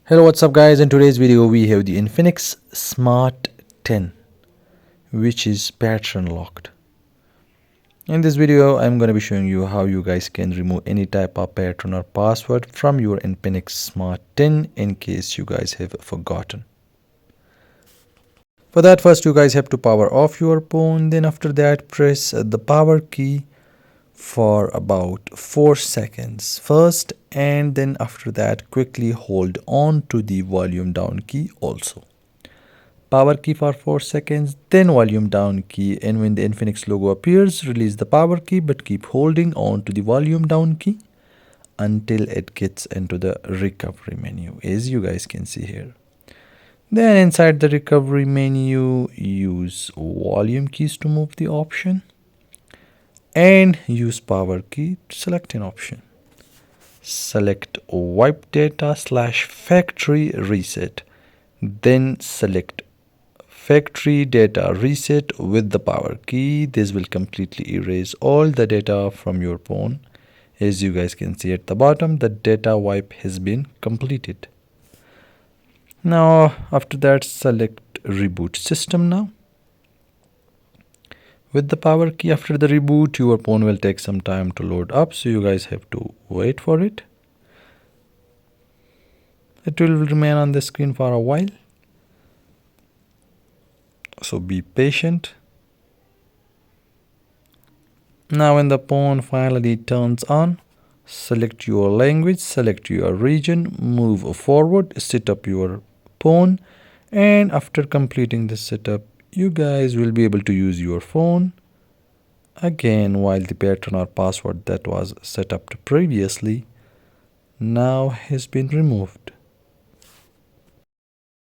Hello, what's up guys? In today's video we have the Infinix Smart 10, which is pattern locked. In this video I'm going to be showing you how you guys can remove any type of pattern or password from your Infinix Smart 10 in case you guys have forgotten. For that, first you guys have to power off your phone, then after that press the power key for about 4 seconds first, and then after that quickly hold on to the volume down key also. Power key for 4 seconds, then volume down key, and when the Infinix logo appears, release the power key but keep holding on to the volume down key until it gets into the recovery menu, as you guys can see here. Then inside the recovery menu, use volume keys to move the option and use power key to select an option. Select wipe data / factory reset, then select factory data reset with the power key. This will completely erase all the data from your phone. As you guys can see at the bottom, the data wipe has been completed. Now after that, select reboot system now. With the power key, after the reboot, your phone will take some time to load up, so you guys have to wait for it. It will remain on the screen for a while, so be patient. Now when the phone finally turns on, select your language, select your region, move forward, set up your phone, and after completing the setup, you guys will be able to use your phone again while the pattern or password that was set up previously now has been removed.